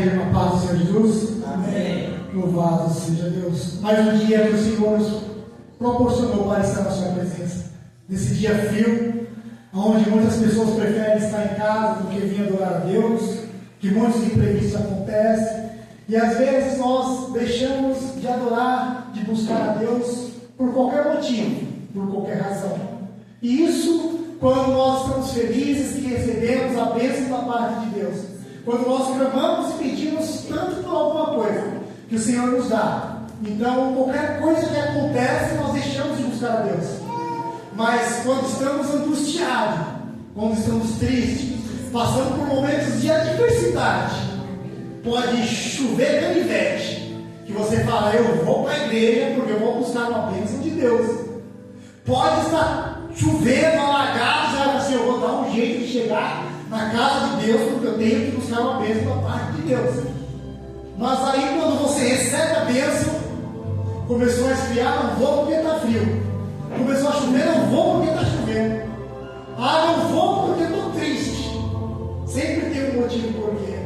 igreja, com a paz do Senhor Jesus. Amém. Louvado seja Deus. Mais um dia que o Senhor nos proporcionou para estar na sua presença. Nesse dia frio, onde muitas pessoas preferem estar em casa do que vir adorar a Deus, que muitos imprevistos acontecem, e às vezes nós deixamos de adorar, de buscar a Deus por qualquer motivo, por qualquer razão. E isso quando nós estamos felizes que recebemos a bênção da parte de Deus. Quando nós clamamos e pedimos tanto por alguma coisa que o Senhor nos dá. Então, qualquer coisa que acontece, nós deixamos de buscar a Deus. Mas quando estamos angustiados, quando estamos tristes, passando por momentos de adversidade, pode chover canivete, que você fala, eu vou para a igreja porque eu vou buscar uma bênção de Deus. Pode estar chovendo, alagado, já assim, eu vou dar um jeito de chegar na casa de Deus, porque eu tenho que buscar uma bênção da parte de Deus. Mas aí quando você recebe a bênção, começou a esfriar, não vou porque está frio. Começou a chover, não vou porque está chovendo. Ah, não vou porque estou triste. Sempre tem um motivo por quê.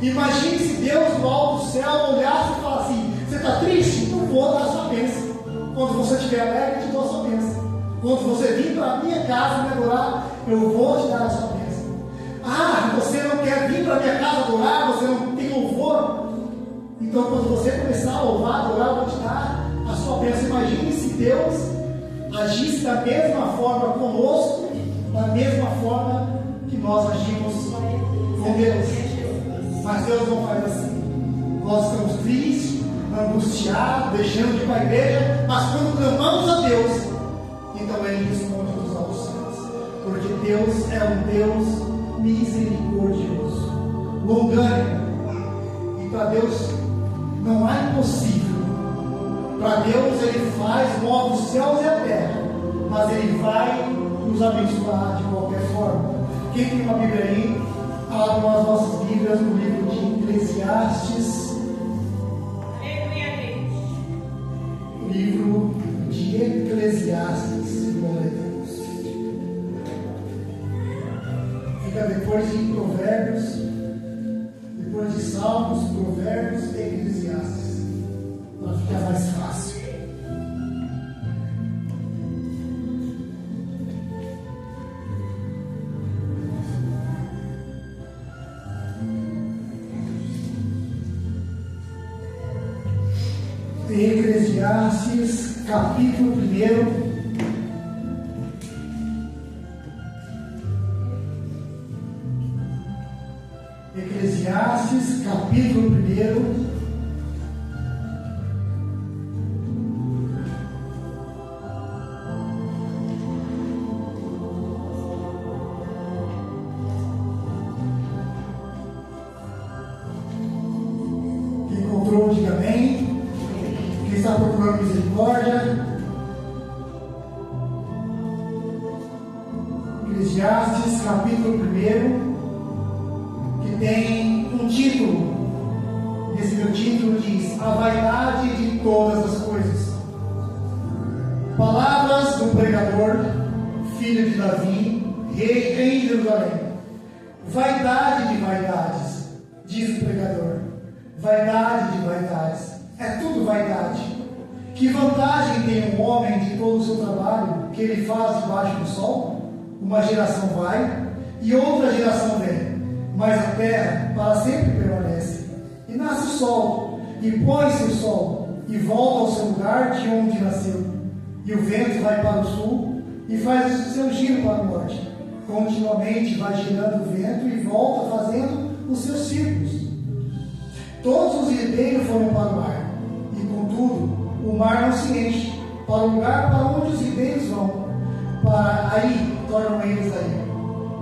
Imagine se Deus do alto do céu olhasse e falasse assim, você está triste? Não vou dar a sua bênção. Quando você estiver alegre, eu te dou a sua bênção. Quando você vir para a minha casa me adorar, eu vou te dar a sua bênção. Ah, você não quer vir para a minha casa adorar, você não tem louvor. Então, quando você começar a louvar, adorar, eu vou te dar a sua bênção. Imagine se Deus agisse da mesma forma conosco, da mesma forma que nós agimos com Deus. Mas Deus não faz assim. Nós estamos tristes, angustiados, deixando de ir para a igreja, mas quando clamamos a Deus, então Ele responde dos nossos céus. Porque Deus é um Deus misericordioso, longânimo. E para Deus não há impossível. Para Deus Ele faz, move os céus e a terra, mas Ele vai nos abençoar de qualquer forma. Quem tem uma Bíblia aí, abram as nossas Bíblias no livro de Eclesiastes. Livro de Eclesiastes, glória a Deus. Fica depois de Provérbios, depois de Salmos, Provérbios e Eclesiastes, para ficar mais fácil. Eclesiastes, capítulo 1. Eclesiastes, capítulo 1. Quem encontrou, diga amém. Quem está procurando misericórdia. Eclesiastes, capítulo 1. Tem um título. Esse meu título diz: A vaidade de todas as coisas. Palavras do pregador, filho de Davi, rei em Jerusalém. Vaidade de vaidades, diz o pregador. Vaidade de vaidades. É tudo vaidade. Que vantagem tem um homem de todo o seu trabalho que ele faz debaixo do sol? Uma geração vai e outra geração vem. Mas a terra para sempre permanece. E nasce o sol, e põe-se o sol, e volta ao seu lugar de onde nasceu. E o vento vai para o sul, e faz o seu giro para o norte. Continuamente vai girando o vento, e volta fazendo os seus círculos. Todos os ribeiros foram para o mar, e contudo, o mar não se enche, para o lugar para onde os ribeiros vão. Para aí, tornam eles aí.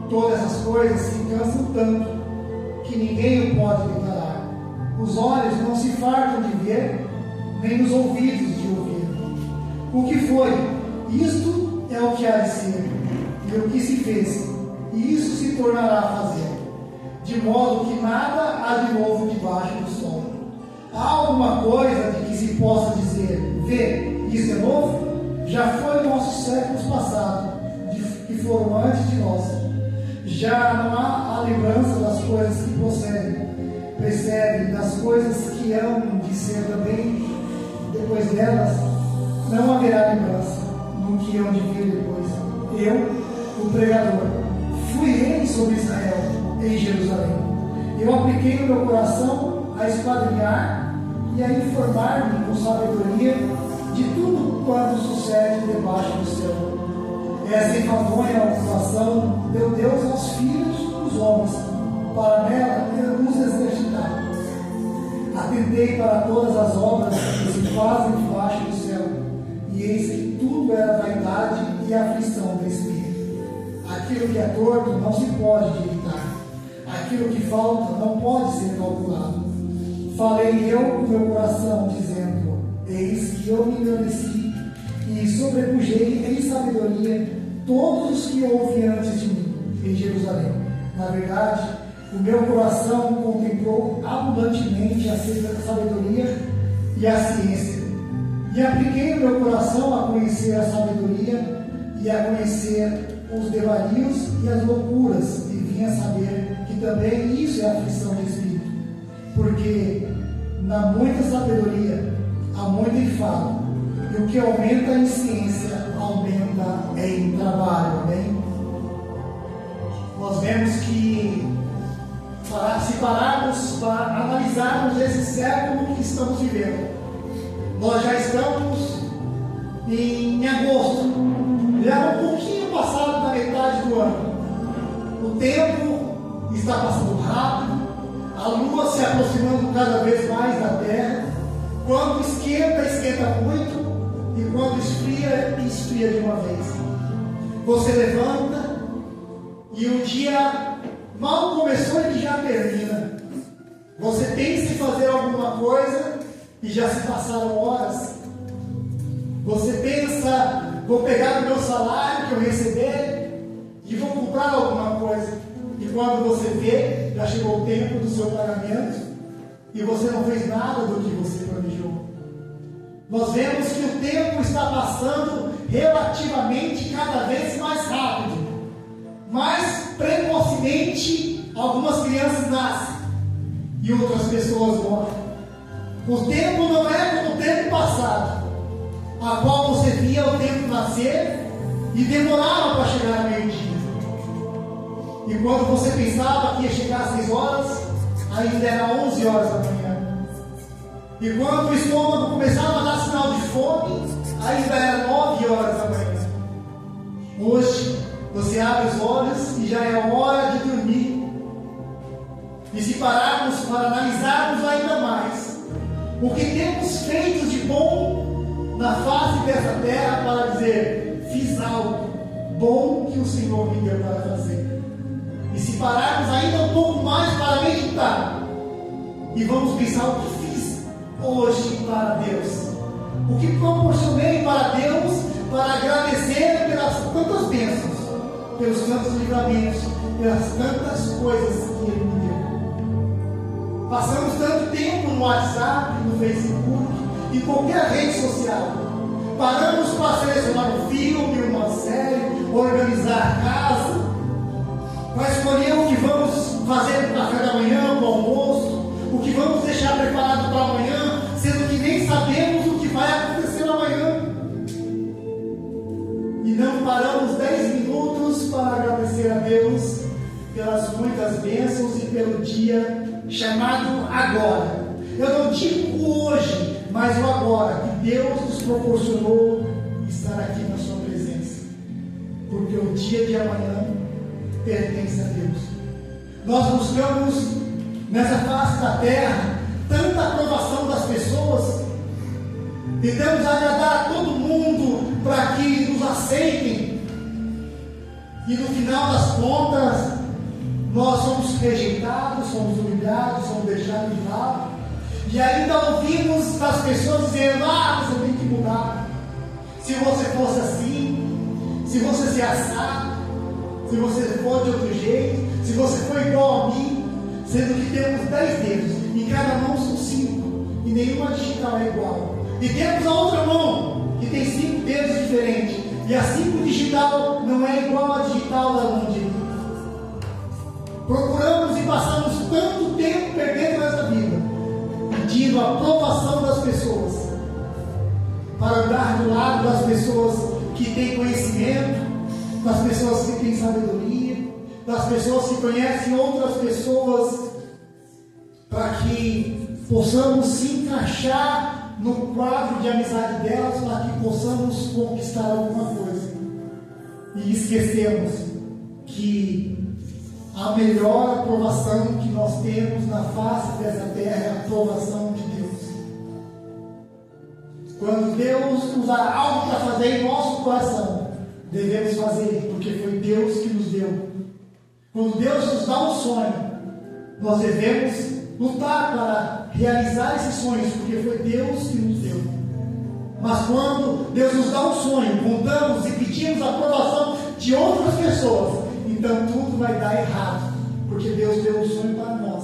Todas essas coisas se cansam tanto que ninguém o pode declarar. Os olhos não se fartam de ver, nem os ouvidos de ouvir. O que foi? Isto é o que há de ser, e o que se fez, e isso se tornará a fazer. De modo que nada há de novo debaixo do sol. Há alguma coisa de que se possa dizer, vê, isso é novo? Já foi nossos séculos passados, que foram antes de nós. Já não há a lembrança das coisas que procedem. percebe das coisas que hão de ser também depois delas, não haverá lembrança no que hão de vir depois. Eu, o pregador, fui rei sobre Israel em Jerusalém. Eu apliquei no meu coração a esquadrinhar e a informar-me com sabedoria de tudo quanto sucede debaixo do céu. Essa enfadonha ocupação deu Deus aos filhos dos homens, para nela nos exercitar. Atentei para todas as obras que se fazem debaixo do céu, e eis que tudo era vaidade e aflição do espírito. Aquilo que é torto não se pode direitar, aquilo que falta não pode ser calculado. Falei eu com meu coração, dizendo: eis que eu me engrandeci e sobrepujei em sabedoria todos os que houve antes de mim em Jerusalém. Na verdade, o meu coração contemplou abundantemente a sabedoria e a ciência, e apliquei no meu coração a conhecer a sabedoria e a conhecer os devarios e as loucuras, e vim a saber que também isso é aflição do espírito, porque na muita sabedoria há muito enfado, e o que aumenta em ciência aumenta em trabalho. Amém? Nós vemos que, se pararmos para analisarmos esse século que estamos vivendo, nós já estamos em agosto, já um pouquinho passado da metade do ano. O tempo está passando rápido, a lua se aproximando cada vez mais da terra. Quando esquenta, esquenta muito, e quando esfria, esfria de uma vez. Você levanta e o dia mal começou e ele já termina. Você pensa em fazer alguma coisa e já se passaram horas. Você pensa: vou pegar o meu salário que eu receber e vou comprar alguma coisa. E quando você vê, já chegou o tempo do seu pagamento e você não fez nada do que você planejou. Nós vemos que o tempo está passando relativamente cada vez mais rápido. Mais precocemente, algumas crianças nascem e outras pessoas morrem. O tempo não é como o tempo passado, a qual você via o tempo nascer e demorava para chegar ao meio-dia. E quando você pensava que ia chegar às 6 horas, ainda era 11 horas da manhã. E quando o estômago começava a dar sinal de fome, ainda era 9 horas da manhã. Hoje, você abre os olhos e já é hora de dormir. E se pararmos para analisarmos ainda mais o que temos feito de bom na face dessa terra, para dizer: fiz algo bom que o Senhor me deu para fazer. E se pararmos ainda um pouco mais para meditar, e vamos pensar: o que fiz hoje para Deus? O que proporcionei para Deus, para agradecer pelas tantas bênçãos, pelos tantos livramentos, pelas tantas coisas que Ele me deu. Passamos tanto tempo no WhatsApp, no Facebook, em qualquer rede social. Paramos para selecionar um filme, uma série, organizar a casa, para escolher o que vamos fazer no café da manhã, no almoço, o que vamos deixar preparado para amanhã, sendo que nem sabemos o que vai acontecer amanhã. E não paramos 10 minutos para agradecer a Deus pelas muitas bênçãos e pelo dia chamado agora. Eu não digo hoje, mas o agora, que Deus nos proporcionou estar aqui na sua presença. Porque o dia de amanhã pertence a Deus. Nós buscamos nessa face da terra tanta aprovação das pessoas, tentamos agradar a todo mundo para que nos aceitem, e no final das contas nós somos rejeitados, somos humilhados, somos deixados de lado, e ainda ouvimos das pessoas dizendo: você tem que mudar, se você fosse assim, se você se assar, se você for de outro jeito, se você for igual a mim, sendo que temos 10 dedos, em cada mão são 5, e nenhuma digital é igual. E temos a outra mão, que tem 5 dedos diferentes, e a 5 digital não é igual à digital da mão direita. Procuramos e passamos tanto tempo perdendo essa vida, pedindo a aprovação das pessoas, para andar do lado das pessoas que têm conhecimento, das pessoas que têm sabedoria, das pessoas que conhecem outras pessoas, para que possamos se encaixar no quadro de amizade delas, para que possamos conquistar alguma coisa. E esquecemos que a melhor aprovação que nós temos na face dessa terra é a aprovação de Deus. Quando Deus nos dá algo para fazer em nosso coração, devemos fazer, porque foi Deus que nos deu. Quando Deus nos dá um sonho, nós devemos lutar para realizar esses sonhos, porque foi Deus que nos deu. Mas quando Deus nos dá um sonho, contamos e pedimos a aprovação de outras pessoas, então tudo vai dar errado, porque Deus deu um sonho para nós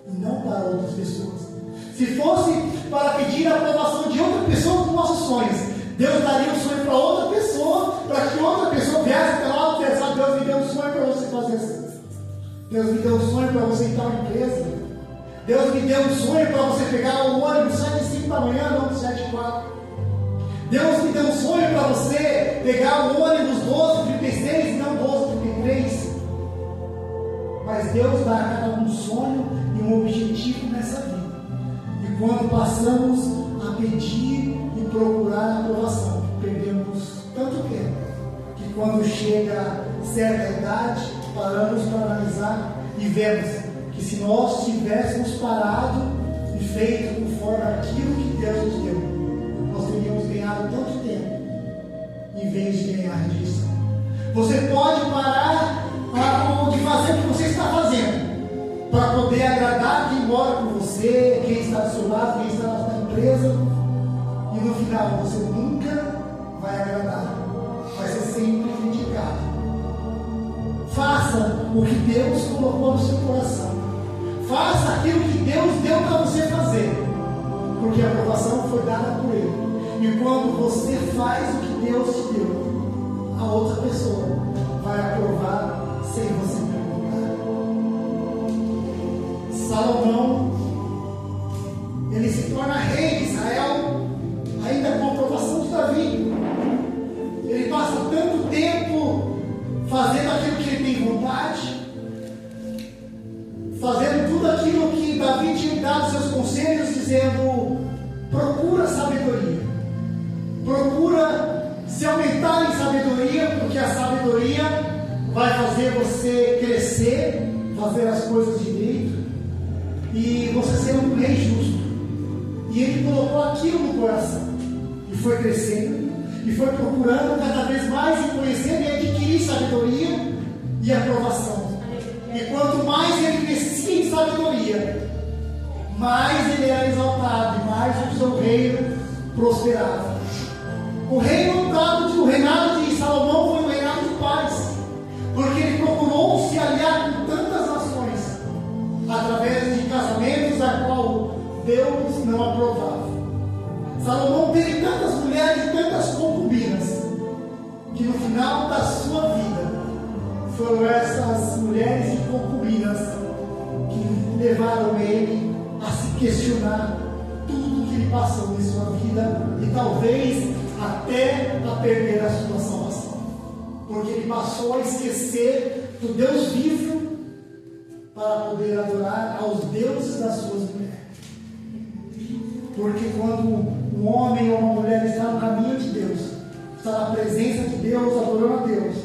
e não para outras pessoas. Se fosse para pedir a aprovação de outra pessoa dos nossos sonhos, Deus daria um sonho para outra pessoa, para que outra pessoa viesse até lá e pensar: Deus me deu um sonho para você fazer assim. Deus me deu um sonho para você ir em tal empresa. Deus me deu um sonho para você pegar o ônibus 7h05 da manhã, não 7h04. Deus me deu um sonho para você pegar o ônibus 12h36 e não 12h33. Mas Deus dá a cada um sonho e um objetivo nessa vida. E quando passamos a pedir e procurar a aprovação, perdemos tanto tempo, que quando chega certa idade, paramos para analisar e vemos que se nós tivéssemos parado e feito conforme aquilo que Deus nos deu, nós teríamos ganhado tanto tempo, em vez de ganhar disso. Você pode parar de fazer o que você está fazendo, para poder agradar quem mora com você, quem está do seu lado, quem está na sua empresa, e no final você nunca vai agradar, vai ser sempre criticado. Faça o que Deus colocou no seu coração. Faça aquilo que Deus deu para você fazer, porque a aprovação foi dada por Ele. E quando você faz o que Deus te deu, a outra pessoa vai aprovar sem você perguntar. Salomão, ele se torna rei de Israel, ainda com a aprovação de Davi. Ele passa tanto tempo fazendo aquilo que ele tem vontade, fazendo tudo aquilo que Davi tinha dado seus conselhos, dizendo: procura sabedoria, procura se aumentar em sabedoria, porque a sabedoria vai fazer você crescer, fazer as coisas direito, e você ser um rei justo. E ele colocou aquilo no coração, e foi crescendo, e foi procurando cada vez mais e conhecendo e adquirir sabedoria e aprovação. E quanto mais ele crescia em sabedoria, mais ele era exaltado, e mais o seu reino prosperava. O reinado de Salomão foi um reinado de paz, porque ele procurou se aliar com tantas nações, através de casamentos a qual Deus não aprovava. Salomão teve tantas mulheres e tantas concubinas, que no final da sua vida, foram essas mulheres e concubinas que levaram ele a se questionar tudo que ele passou em sua vida, e talvez até a perder a sua salvação, porque ele passou a esquecer do Deus vivo para poder adorar aos deuses das suas mulheres. Porque quando um homem ou uma mulher está no caminho de Deus, está na presença de Deus, adorando a Deus,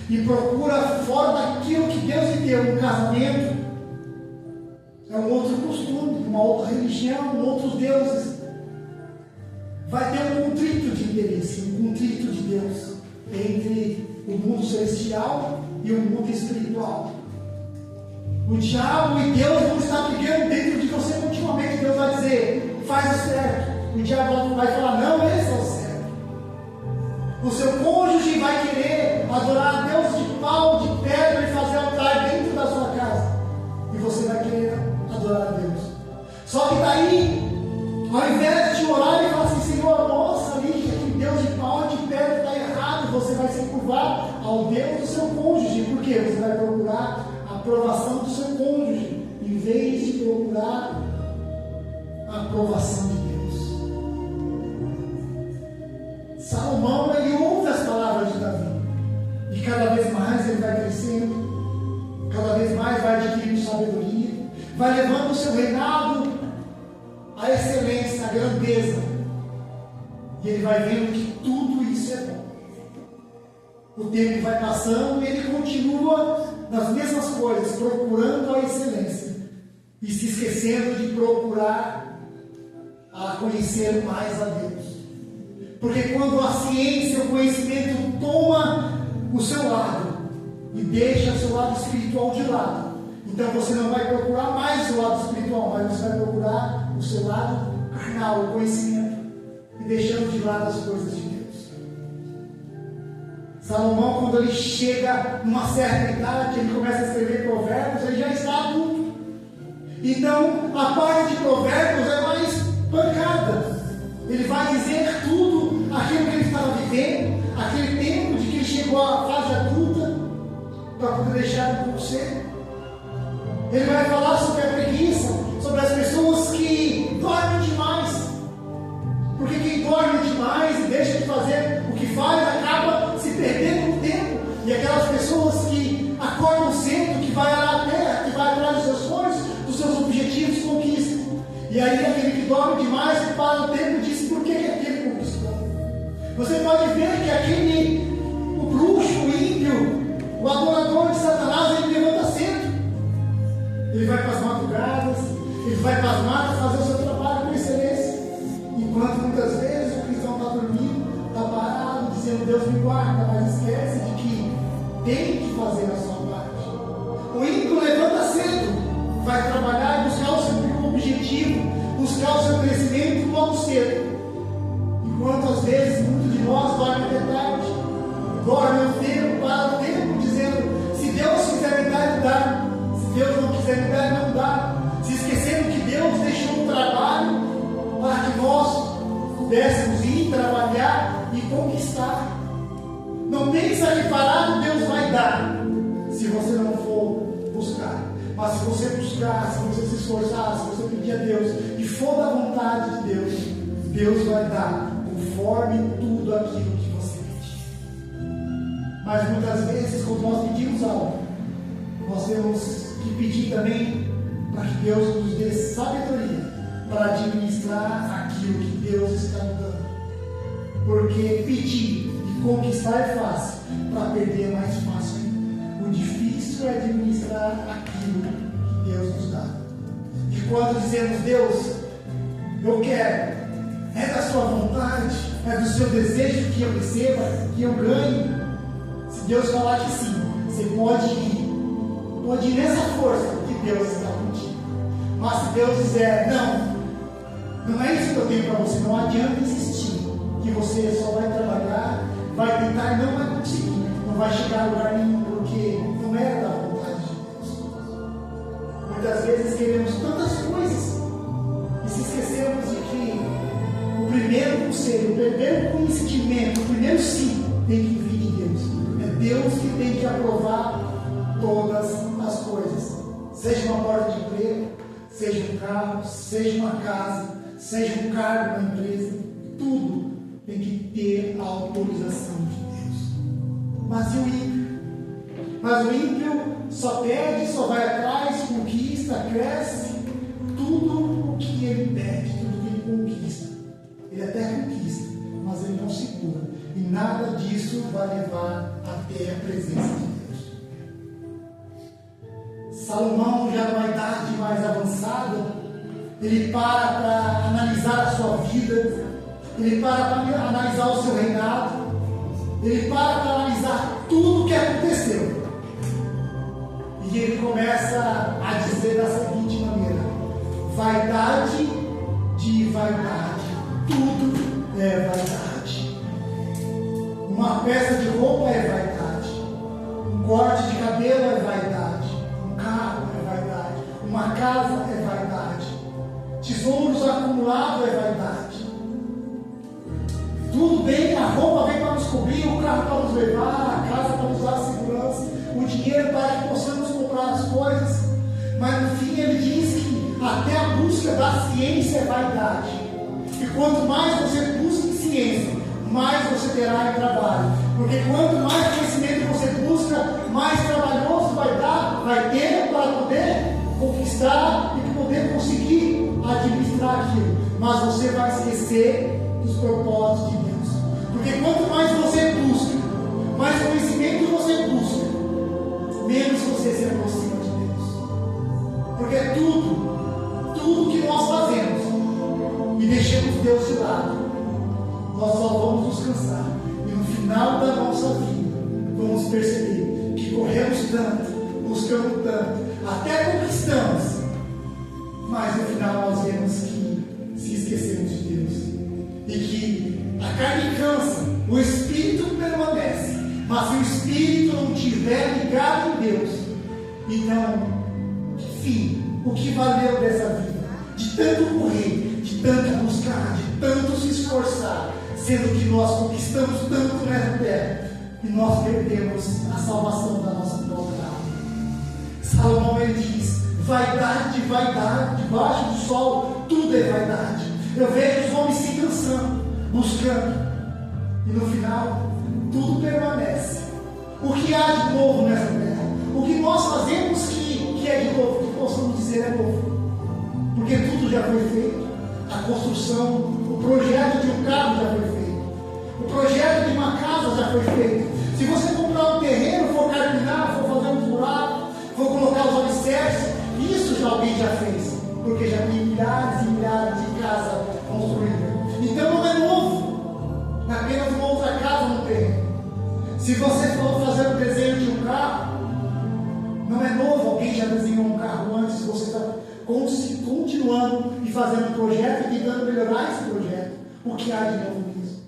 e procura fora daquilo que Deus lhe deu, um casamento, é um outro costume, uma outra religião, outros deuses, vai ter um conflito de interesse, um conflito de Deus entre o mundo celestial e o mundo espiritual. O diabo e Deus vão estar brigando dentro de você continuamente. Deus vai dizer: faz o certo. O diabo vai falar: não, esse é o certo. O seu cônjuge vai querer adorar a Deus de pau, de pedra, e fazer altar dentro da sua casa, e você vai querer adorar a Deus. Só que daí, ao invés de orar e falar assim: Senhor, nossa, ali que Deus de pau e de pedra está errado, você vai se curvar ao Deus do seu cônjuge. Por quê? Você vai procurar a aprovação do seu cônjuge, em vez de procurar a aprovação de Deus. Salomão, ele ouve as palavras de Davi, e cada vez mais ele vai crescendo, cada vez mais vai adquirindo sabedoria, vai levando o seu reinado à excelência, à grandeza, e ele vai vendo que tudo isso é bom. O tempo vai passando e ele continua nas mesmas coisas, procurando a excelência e se esquecendo de procurar a conhecer mais a Deus. Porque quando a ciência, o conhecimento toma o seu lado e deixa o seu lado espiritual de lado, então você não vai procurar mais o seu lado espiritual, mas você vai procurar o seu lado carnal, o conhecimento, e deixando de lado as coisas de Deus. Salomão, quando ele chega numa certa idade, ele começa a escrever provérbios, ele já está adulto. Então, a parte de provérbios é mais pancada. Ele vai dizer tudo aquilo que ele estava vivendo, aquele tempo de que ele chegou à fase adulta, para poder deixar um conselho. Ele vai falar sobre a preguiça, sobre as pessoas que dormem demais. Porque quem dorme demais e deixa de fazer o que faz, acaba se perdendo no tempo. E aquelas pessoas que acordam cedo, que vai à terra, que vai atrás dos seus sonhos, dos seus objetivos, conquistam. E aí aquele que dorme demais, que para o tempo, diz por que aquele conquistou. Você pode ver que o bruxo, o ímpio, o adorador de Satanás, ele levanta cedo. Ele vai para as madrugadas, ele vai para as matas fazer o seu trabalho com excelência. Enquanto muitas vezes o cristão está dormindo, está parado, dizendo Deus me guarda, mas esquece de que tem que fazer a sua parte. O ímpio levanta cedo, vai trabalhar e buscar o seu objetivo, buscar o seu crescimento logo cedo. Enquanto às vezes muitos de nós dormem até tarde, dormem o tempo, para o tempo, dizendo se Deus quiser me dar, ele dá. Se Deus não quiser me dar, ele não dá. Se esquecendo que Deus deixou um trabalho para que nós pudéssemos ir trabalhar e conquistar. Não pense ali parado, Deus vai dar, se você não for buscar. Mas se você buscar, se você se esforçar, se você pedir a Deus e for da vontade de Deus, Deus vai dar conforme tudo aquilo que você pedir. Mas muitas vezes, quando nós pedimos algo, nós temos que pedir também para que Deus nos dê sabedoria para administrar aquilo que Deus está nos dando. Porque pedir e conquistar é fácil, para perder é mais fácil ainda. O difícil é administrar aquilo que Deus nos dá. E quando dizemos, Deus, eu quero, é da sua vontade, é do seu desejo que eu receba, que eu ganhe. Se Deus falar que sim, você pode ir nessa força que Deus está contigo. Mas se Deus dizer, não é isso que eu tenho para você, não adianta insistir, que você só vai trabalhar, vai tentar e não vai conseguir, não vai chegar a lugar nenhum, porque não é da vontade de Deus. Muitas vezes queremos tantas coisas e se esquecemos de que o primeiro conselho, o primeiro conhecimento, o primeiro sim tem que vir de Deus. É Deus que tem que aprovar todas as coisas, seja uma porta de emprego, seja um carro, seja uma casa, seja um cargo na empresa, tudo tem que ter a autorização de Deus. Mas e o ímpio? Mas o ímpio só pede, só vai atrás, conquista, cresce, tudo o que ele pede, tudo que ele conquista. Ele até conquista, mas ele não segura. E nada disso vai levar até a presença de Deus. Salomão, já numa idade mais avançada, ele para analisar a sua vida, ele para analisar o seu reinado, ele para analisar tudo o que aconteceu. E ele começa a dizer da seguinte maneira: vaidade de vaidade, tudo é vaidade. Uma peça de roupa é vaidade, um corte de cabelo é vaidade, um carro é vaidade, uma casa é vaidade, tesouros acumulados é vaidade. Tudo bem, a roupa vem para nos cobrir, o carro para nos levar, a casa para nos dar segurança, o dinheiro para que possamos comprar várias coisas, mas no fim ele diz que até a busca da ciência é vaidade. E quanto mais você busca em ciência, mais você terá em trabalho. Porque quanto mais conhecimento você busca, mais trabalhoso vai ter para poder conquistar e poder conseguir administrar aquilo. Mas você vai esquecer dos propósitos de Deus. Porque quanto mais você busca, mais conhecimento você busca, menos você se aproxima de Deus. Porque tudo que nós fazemos e deixamos Deus de lado, nós só vamos nos cansar. E no final da nossa vida, vamos perceber que corremos tanto, buscamos tanto, até conquistamos, mas no final nós vemos que se esquecemos de Deus. E que a carne cansa, o espírito permanece. Mas se o espírito não estiver ligado em Deus, então, enfim, o que valeu dessa vida? De tanto correr, de tanto buscar, de tanto se esforçar, sendo que nós conquistamos tanto nessa terra e nós perdemos a salvação da nossa própria alma. Salomão ele diz: vaidade de vaidade, debaixo do sol, tudo é vaidade. Eu vejo os homens se cansando, buscando, e no final, tudo permanece. O que há de novo nessa terra? O que nós fazemos que é de novo, que possamos dizer é novo? Porque tudo já foi feito. A construção, o projeto de um carro já foi feito. O projeto de uma casa já foi feito. Se você comprar um terreno, for carpinar, for fazer um buraco, for colocar os alicerces, isso já alguém já fez. Porque já tem milhares e milhares de casas construídas. Então não é novo. É apenas uma outra casa no terreno. Se você for fazer um desenho de um carro, não é novo, alguém já desenhou um carro antes, você está continuando e fazendo um projeto e tentando melhorar esse projeto. O que há de novo nisso?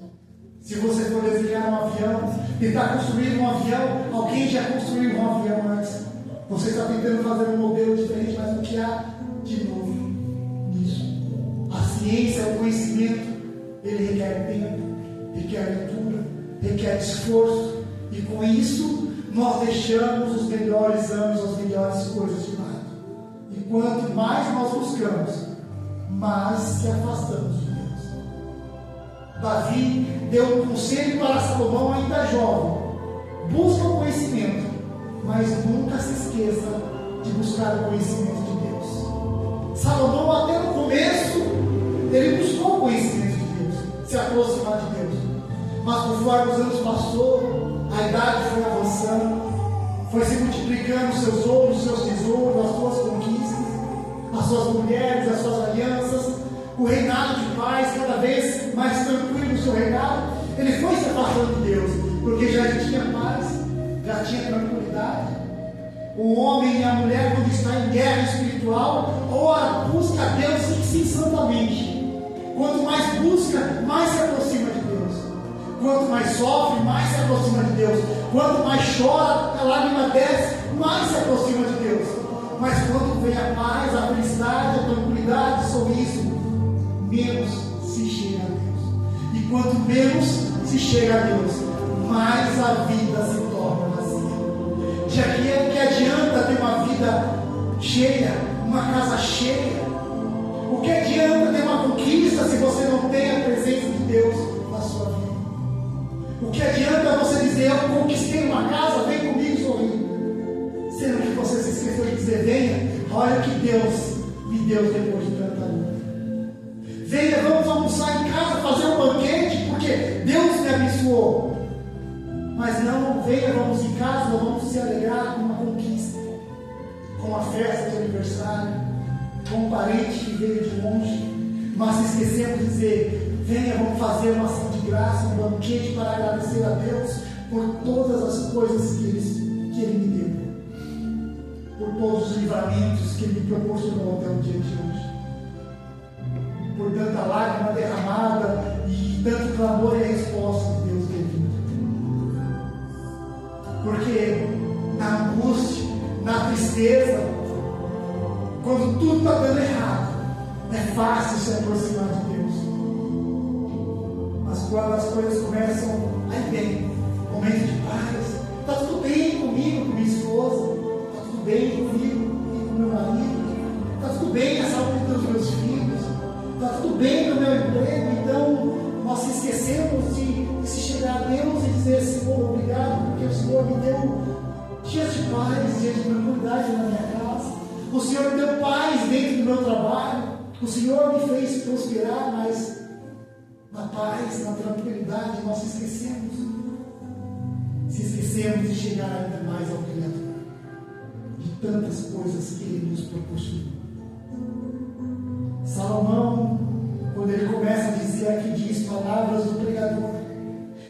Se você for desenhar um avião, tentar construir um avião, alguém já construiu um avião antes. Você está tentando fazer um modelo diferente, mas o que há de novo nisso? A ciência, o conhecimento, ele requer tempo, requer leitura, requer esforço, e com isso nós deixamos os melhores anos, as melhores coisas de lado. E quanto mais nós buscamos, mais se afastamos de Deus. Davi deu um conselho para Salomão ainda jovem: busca o conhecimento, mas nunca se esqueça de buscar o conhecimento de Deus. Salomão, até no começo, ele buscou o conhecimento de Deus, se aproximar de Deus. Mas conforme os anos passou, a idade foi avançando, foi se multiplicando os seus ouros, os seus tesouros, as suas conquistas, as suas mulheres, as suas alianças, o reinado de paz, cada vez mais tranquilo o seu reinado. Ele foi se afastando de Deus, porque já tinha paz, já tinha tranquilidade. O homem e a mulher, quando está em guerra espiritual, ora, busca a Deus incessantemente. Quanto mais busca, mais se aproxima de Deus. Quanto mais sofre, mais se aproxima de Deus. Quanto mais chora, a lágrima desce, mais se aproxima de Deus. Mas quando vem a paz, a felicidade, a tranquilidade, o sorriso, menos se chega a Deus. E quanto menos se chega a Deus, mais a vida se torna vazia. Já que adianta ter uma vida cheia, uma casa cheia? O que adianta ter uma conquista se você não tem a presença de Deus na sua vida? O que adianta você dizer: eu conquistei uma casa, vem comigo sorrindo, sendo que você se esqueceu de dizer: venha, olha o que Deus me deu depois de tanta luta. Venha, vamos almoçar em casa, fazer um banquete, porque Deus me abençoou. Mas não, venha, vamos em casa, vamos se alegrar com uma conquista, com uma festa de aniversário, com um parente que veio de longe. Mas se esquecemos de dizer: venha, vamos fazer uma ação de graça, um banquete para agradecer a Deus por todas as coisas que Ele me deu, por todos os livramentos que Ele me proporcionou até o dia de hoje, por tanta lágrima derramada e tanto clamor e a resposta de Deus devido. Porque na angústia, na tristeza, quando tudo está dando errado, é fácil se aproximar de Deus. Mas quando as coisas começam a ir bem, momento de paz, está tudo bem comigo, com minha esposa, está tudo tudo bem comigo e com meu marido, está tudo bem a saúde dos meus filhos, está tudo bem no meu emprego. Então nós esquecemos de se chegar a Deus e dizer: Senhor, obrigado, porque o Senhor me deu dias de paz, dias de tranquilidade na minha casa, o Senhor me deu paz dentro do meu trabalho, o Senhor me fez prosperar, mas na paz, na tranquilidade, nós esquecemos de chegar ainda mais ao Criador, de tantas coisas que Ele nos proporcionou. Salomão, quando ele começa a dizer aqui, diz palavras do pregador.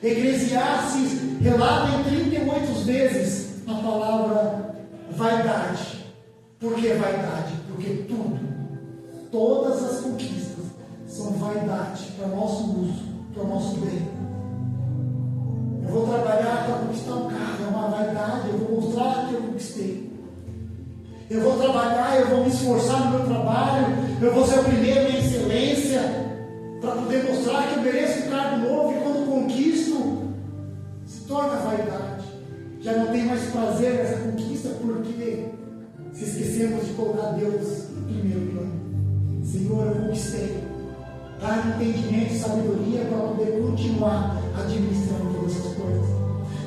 Eclesiastes relata em 38 vezes a palavra vaidade. Por que vaidade? Porque todas as conquistas são vaidade para nosso uso, para o nosso bem. Eu vou trabalhar para conquistar um carro, é uma vaidade, eu vou mostrar que eu conquistei. Eu vou trabalhar, eu vou me esforçar no meu trabalho, eu vou ser o primeiro em excelência, para poder mostrar que eu mereço um cargo novo, e quando conquisto, se torna vaidade. Já não tem mais prazer nessa conquista, porque se esquecemos de colocar Deus em primeiro plano. Senhor, eu conquistei. Dá-me entendimento e sabedoria para poder continuar administrando todas essas coisas.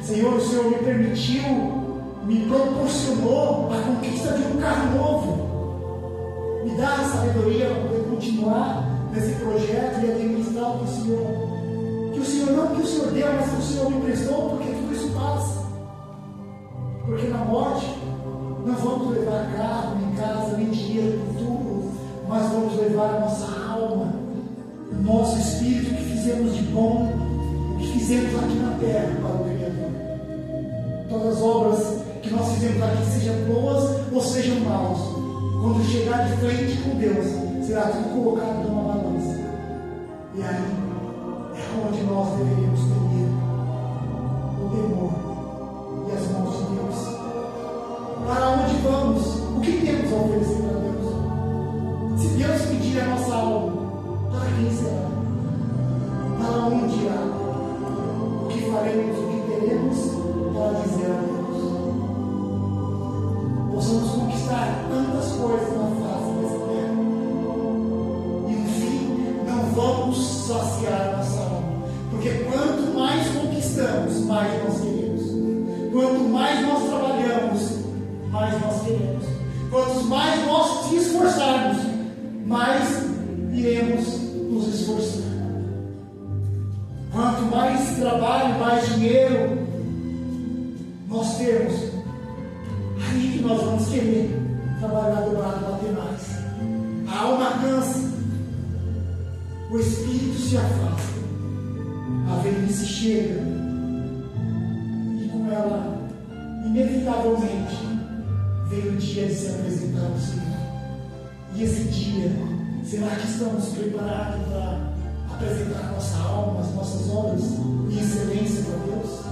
Senhor, o Senhor me permitiu, me proporcionou a conquista de um carro novo. Me dá a sabedoria para poder continuar nesse projeto e administrar o que o Senhor não que o Senhor deu, mas que o Senhor me emprestou, porque tudo isso passa. Porque na morte não vamos levar carro, nem casa, nem dinheiro futuro, mas vamos levar a nossa alma, o nosso espírito, que fizemos de bom, que fizemos aqui na terra para o Criador. Todas as obras que nós fizemos aqui, sejam boas ou sejam maus, quando chegar de frente com Deus, será tudo colocado numa balança. E aí é onde nós deveríamos ter o temor e as mãos de Deus. Para onde vamos? O que temos a oferecer para Deus? Se Deus pedir a nossa alma, para quem será? Para onde irá? O que faremos, o que teremos para dizer a Deus? Possamos conquistar tantas coisas na face dessa terra, e no fim não vamos saciar a nossa alma, porque quanto mais conquistamos, mais nós queremos. Quanto mais nós trabalhamos, mais nós queremos. Quanto mais nós nos esforçarmos, mais iremos nos esforçar. Quanto mais trabalho, mais dinheiro nós temos, aí que nós vamos querer trabalhar dobrado, bater mais. A alma cansa, o espírito se afasta, a velhice chega, e com ela, inevitavelmente, vem o dia de se apresentar ao Senhor. E esse dia, será que estamos preparados para apresentar nossa alma, as nossas obras em excelência para Deus?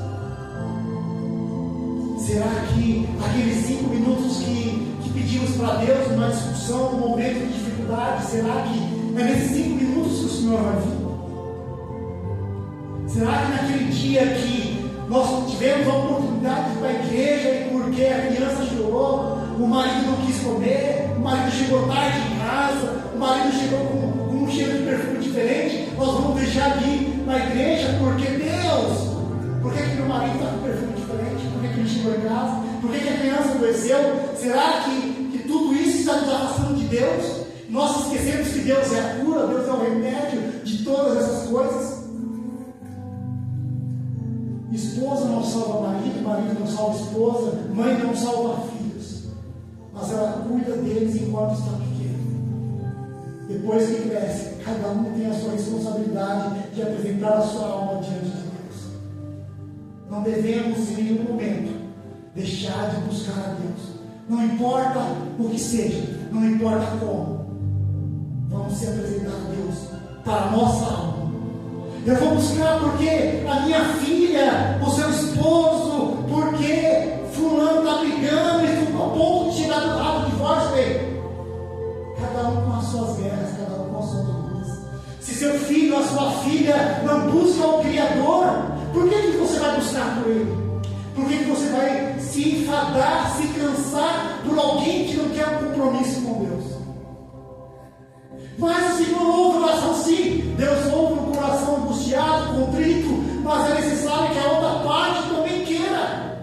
Será que aqueles 5 minutos que pedimos para Deus numa discussão, num momento de dificuldade, será que é nesses 5 minutos que o Senhor vai vir? Será que naquele dia que nós tivemos a oportunidade de ir para a igreja e porque a criança chorou, o marido não quis comer, o marido chegou tarde em casa, o marido chegou com um cheiro de perfume diferente, nós vamos deixar de ir para a igreja porque Deus, por que meu marido está com perfume diferente? Por que ele chegou em casa? Por que a criança adoeceu? Será que tudo isso está nos afastando de Deus? Nós esquecemos que Deus é a cura, Deus é o remédio de todas essas coisas. Esposa não salva marido, marido não salva esposa, mãe não salva filhos, mas ela cuida deles enquanto está pequeno. Depois que cresce, cada um tem a sua responsabilidade de apresentar a sua alma diante de Deus. Não devemos em nenhum momento deixar de buscar a Deus, não importa o que seja, não importa como, vamos se apresentar a Deus para a nossa alma. Eu vou buscar porque a minha filha, o seu esposo, porque fulano está brigando e ficou a ponto de chegar no rabo de divórcio dele. Cada um com as suas guerras, cada um com as suas lutas. Se seu filho ou a sua filha não busca o Criador, por que você vai buscar por ele? Por que você vai se enfadar, se cansar por alguém que não quer um compromisso com Deus. Mas o Senhor ouve a oração, sim. Deus ouve um coração angustiado, contrito, mas é necessário que a outra parte também queira.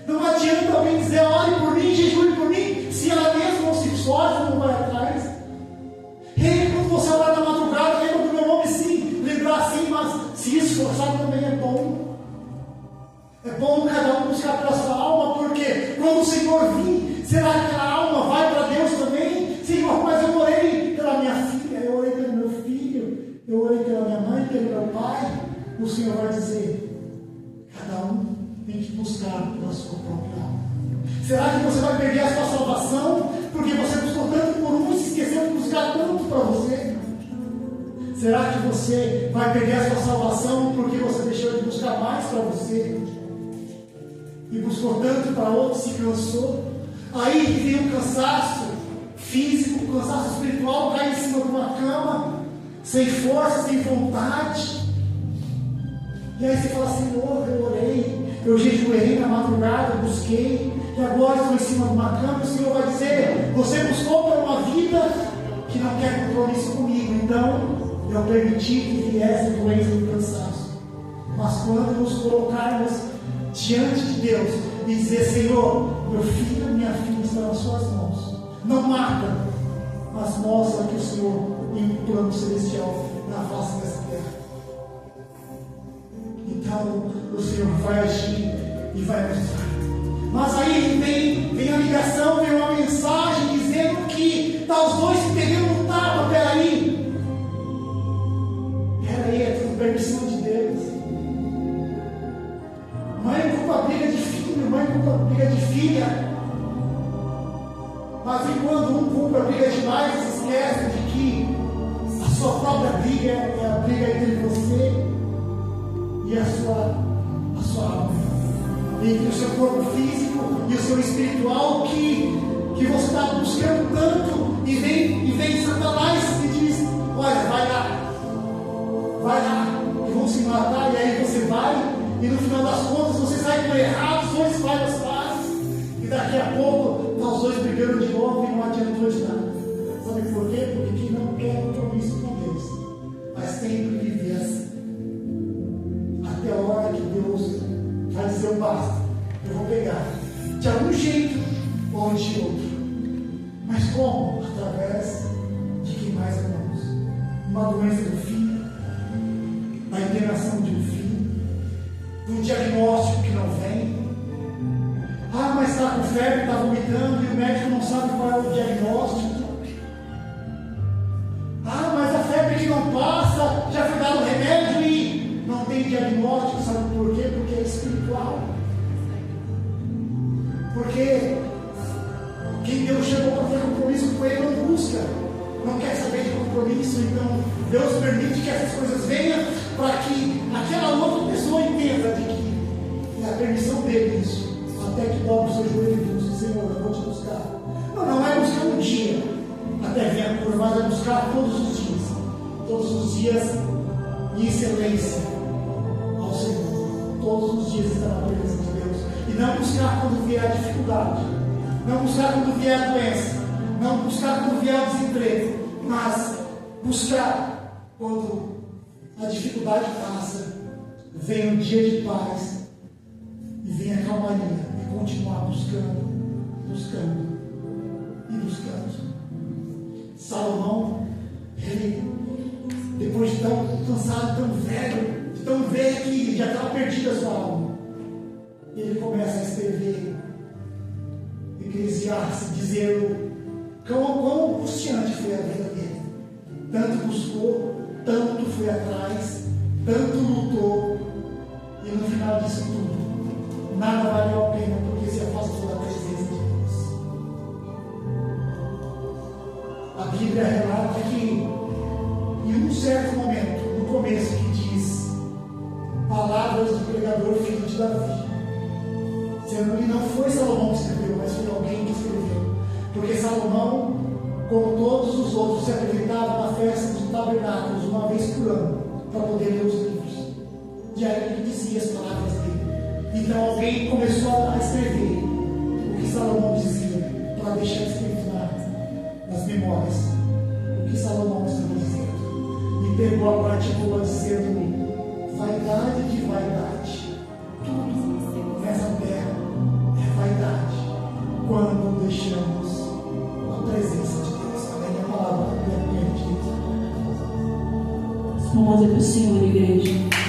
Não adianta alguém dizer, ore por mim, jejue por mim, se ela mesma não se esforça, não vai atrás. Quando você orar na madrugada, lembra do meu nome, sim. Lembrar sim, mas se esforçar também é bom. É bom cada um buscar pela sua alma, porque quando o Senhor vir, será que aquela alma vai para Deus também? Senhor, mas eu orei pela minha filha, eu orei pelo meu filho, eu orei pela minha mãe, pelo meu pai. O Senhor vai dizer, cada um tem que buscar pela sua própria alma. Será que você vai perder a sua salvação porque você buscou tanto por um e se esqueceu de buscar tanto para você? Será que você vai perder a sua salvação porque você deixou de buscar mais para você? E buscou tanto para outro, se cansou? Aí vem o cansaço físico, o cansaço espiritual, cai em cima de uma cama, sem força, sem vontade. E aí você fala, Senhor, eu orei, eu jejuei na madrugada, busquei, e agora estou em cima de uma cama. O Senhor vai dizer, você buscou por uma vida que não quer compromisso comigo, então eu permiti que viesse a doença do cansaço. Mas quando nos colocarmos diante de Deus e dizer, Senhor, meu filho e minha filha estão nas suas mãos, não mata, mas mostra que o Senhor tem um plano celestial na face dessa terra. Então o Senhor vai agir e vai mostrar. Mas aí vem a ligação, vem uma mensagem dizendo que está os dois se pegando no tapa. Peraí, é tudo permissão de Deus. Mãe culpa briga de filho, mãe culpa briga de filha. Mas e quando um culpa briga demais, se esquece de que a sua própria briga é a briga entre você e a sua alma, entre o seu corpo físico e o seu espiritual, que você está buscando tanto, e vem Satanás e diz, olha, vai lá, que vão se matar, e aí você vai, e no final das contas você sai por errado, os dois fazem as pazes, e daqui a pouco está os dois brigando de novo e não adiantou de nada. Sabe por quê? Porque quem não quer compromisso com Deus vai sempre viver assim, até a hora que Deus vai dizer, basta, eu vou pegar de algum jeito ou de outro. Mas como? Através de quem mais amamos. Uma doença do filho, a internação de um filho, um diagnóstico que não vem. Ah, mas está com febre, está vomitando e o médico não sabe qual é o diagnóstico. Ah, mas a febre que não passa, já foi dado remédio e não tem diagnóstico. Sabe por quê? Porque é espiritual. Porque quem Deus chamou para ter compromisso com Ele não busca, não quer saber de compromisso. Então Deus permite que essas coisas venham para que aquela outra pessoa entenda de que é a permissão dele isso, até que dobre o seu joelho e diz, Senhor, eu vou te buscar. Não é buscar um dia até vir a cura, mas é buscar todos os dias em excelência ao Senhor, todos os dias estar na presença de Deus, e não buscar quando vier a dificuldade, não buscar quando vier a doença, não buscar quando vier o desemprego, mas buscar quando a dificuldade passa, vem um dia de paz e vem a calmaria, e continuar buscando. Salomão, ele, depois de tão cansado, tão velho que já estava perdida a sua alma, ele começa a escrever Eclesiastes, dizendo quão angustiante foi a vida dele. Tanto buscou, tanto foi atrás, tanto lutou, e no final disso tudo, nada valeu a pena, porque se afastou da presença de Deus. A Bíblia relata que em um certo momento, no começo, que diz palavras do pregador filho de Davi, sendo que não foi Salomão que escreveu, mas foi alguém que escreveu, porque Salomão, como todos os outros, se apresentava na festa dos tabernáculos uma vez por ano, para poder ler os livros, e aí ele dizia as palavras dele. Então alguém começou a escrever o que Salomão dizia, para deixar escrito nas memórias, o que Salomão estava dizendo. E pegou a parte boa dizendo, vaidade de vaidade. Tudo nessa terra é vaidade. Quando deixamos a presença de Deus. Amém? A palavra permite. Vamos para o Senhor, igreja.